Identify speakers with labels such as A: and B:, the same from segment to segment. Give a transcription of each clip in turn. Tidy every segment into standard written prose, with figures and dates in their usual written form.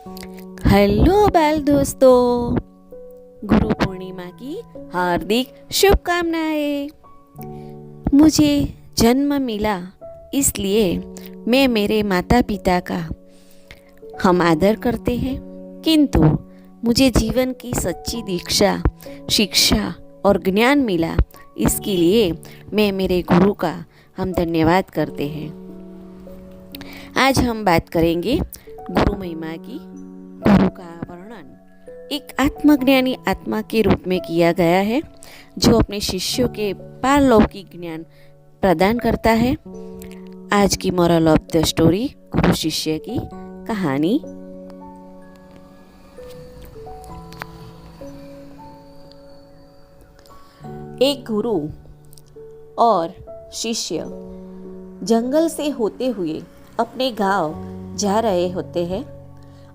A: Hello बाल दोस्तों, गुरु पूर्णिमा की हार्दिक शुभकामनाएं। मुझे जन्म मिला इसलिए मैं मेरे माता पिता का हम आदर करते हैं, किंतु मुझे जीवन की सच्ची दीक्षा, शिक्षा और ज्ञान मिला, इसके लिए मैं मेरे गुरु का हम धन्यवाद करते हैं। आज हम बात करेंगे गुरु महिमा की। गुरु का वर्णन एक आत्मज्ञानी आत्मा के रूप में किया गया है, जो अपने शिष्यों के पारलौकिक ज्ञान प्रदान करता है। आज की मोरल ऑफ द स्टोरी, गुरु शिष्य की कहानी। एक गुरु और शिष्य जंगल से होते हुए अपने गांव जा रहे होते हैं।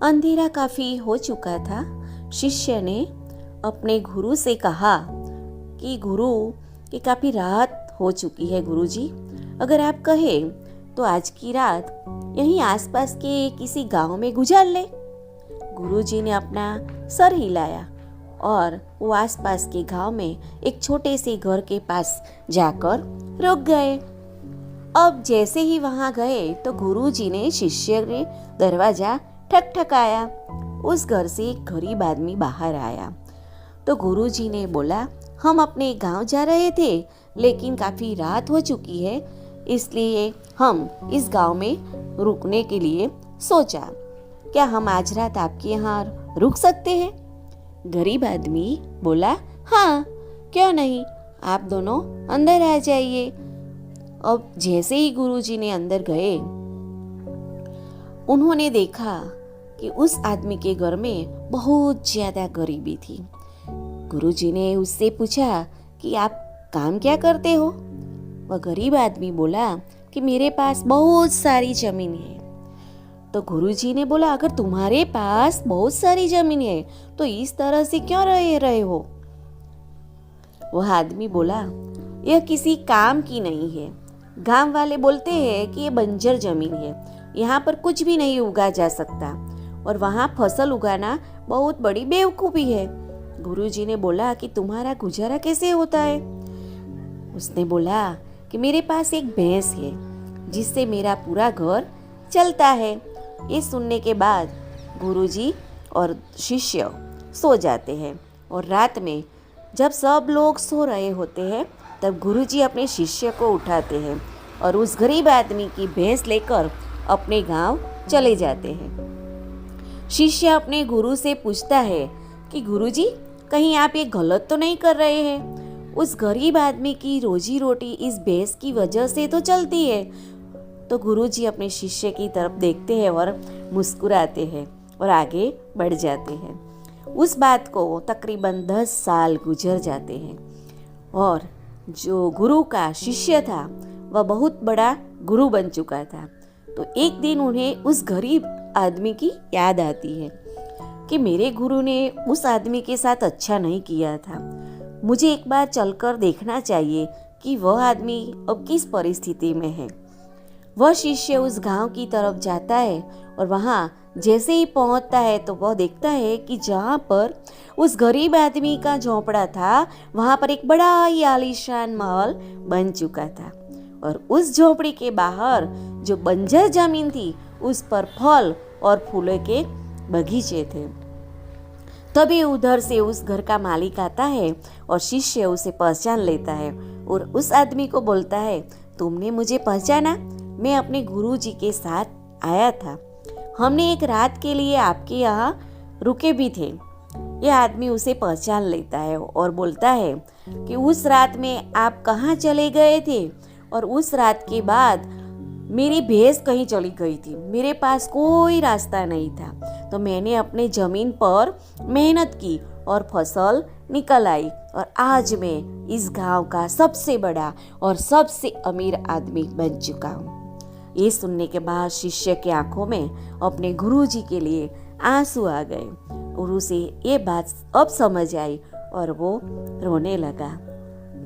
A: अंधेरा काफी हो चुका था। शिष्य ने अपने गुरु से कहा कि गुरु, ये काफी रात हो चुकी है गुरुजी, अगर आप कहें तो आज की रात यहीं आसपास के किसी गांव में गुजार ले। गुरुजी ने अपना सर हिलाया और वो आसपास के गांव में एक छोटे से घर के पास जाकर रुक गए। अब जैसे ही वहां गए तो गुरुजी ने शिष्य ने दरवाजा ठकठकाया। उस घर से एक गरीब आदमी बाहर आया तो गुरुजी ने बोला, हम अपने गांव जा रहे थे, लेकिन काफी रात हो चुकी है, इसलिए हम इस गांव में रुकने के लिए सोचा, क्या हम आज रात आपके यहाँ रुक सकते हैं? गरीब आदमी बोला, हाँ क्यों नहीं, आप दोनों अंदर आ जाइए। अब जैसे ही गुरुजी ने अंदर गए, उन्होंने देखा कि उस आदमी के घर में बहुत ज्यादा गरीबी थी। गुरुजी ने उससे पूछा कि आप काम क्या करते हो? वह गरीब आदमी बोला कि मेरे पास बहुत सारी जमीन है। तो गुरुजी ने बोला, अगर तुम्हारे पास बहुत सारी जमीन है तो इस तरह से क्यों रह रहे हो? वह आदमी बोला, यह किसी काम की नहीं है। गांव वाले बोलते हैं कि ये बंजर जमीन है, यहाँ पर कुछ भी नहीं उगा जा सकता और वहाँ फसल उगाना बहुत बड़ी बेवकूफ़ी है। गुरुजी ने बोला कि तुम्हारा गुजारा कैसे होता है? उसने बोला कि मेरे पास एक भैंस है जिससे मेरा पूरा घर चलता है। ये सुनने के बाद गुरुजी और शिष्य सो जाते हैं और रात में जब सब लोग सो रहे होते हैं तब गुरुजी अपने शिष्य को उठाते हैं और उस गरीब आदमी की भैंस लेकर अपने गांव चले जाते हैं। शिष्य अपने गुरु से पूछता है कि गुरुजी, कहीं आप ये गलत तो नहीं कर रहे हैं? उस गरीब आदमी की रोजी रोटी इस भैंस की वजह से तो चलती है। तो गुरुजी अपने शिष्य की तरफ देखते हैं और मुस्कुराते हैं और आगे बढ़ जाते हैं। उस बात को तकरीबन 10 साल गुजर जाते हैं और जो गुरु का शिष्य था वह बहुत बड़ा गुरु बन चुका था। तो एक दिन उन्हें उस गरीब आदमी की याद आती है कि मेरे गुरु ने उस आदमी के साथ अच्छा नहीं किया था, मुझे एक बार चलकर देखना चाहिए कि वह आदमी अब किस परिस्थिति में है। वह शिष्य उस गांव की तरफ जाता है और वहां जैसे ही पहुंचता है तो वह देखता है कि जहां पर उस गरीब आदमी का झोंपड़ा था, वहां पर एक बड़ा ही आलीशान महल बन चुका था और उस झोपड़ी के बाहर जो बंजर जमीन थी उस पर फल और फूलों के बगीचे थे। तभी उधर से उस घर का मालिक आता है और शिष्य उसे पहचान लेता है और उस आदमी को बोलता है, तुमने मुझे पहचाना? मैं अपने गुरुजी के साथ आया था, हमने एक रात के लिए आपके यहाँ रुके भी थे। यह आदमी उसे पहचान लेता है और बोलता है कि उस रात में आप कहाँ चले गए थे और उस रात के बाद मेरी भैंस कहीं चली गई थी, मेरे पास कोई रास्ता नहीं था, तो मैंने अपने जमीन पर मेहनत की और फसल निकल आई और आज मैं इस गांव का सबसे बड़ा और सबसे अमीर आदमी बन चुका हूँ। ये सुनने के बाद शिष्य की आंखों में अपने गुरुजी के लिए आंसू आ गए और उसे ये बात अब समझ आई और वो रोने लगा।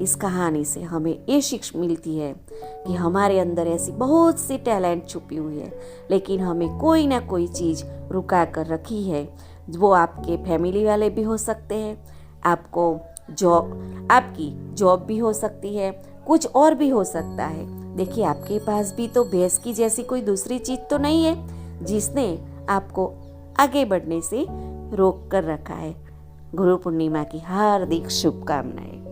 A: इस कहानी से हमें ये शिक्षा मिलती है कि हमारे अंदर ऐसी बहुत सी टैलेंट छुपी हुई है, लेकिन हमें कोई ना कोई चीज़ रुका कर रखी है। वो आपके फैमिली वाले भी हो सकते हैं, आपकी जॉब भी हो सकती है, कुछ और भी हो सकता है। देखिए, आपके पास भी तो भैंस की जैसी कोई दूसरी चीज़ तो नहीं है जिसने आपको आगे बढ़ने से रोक कर रखा है। गुरु पूर्णिमा की हार्दिक शुभकामनाएं।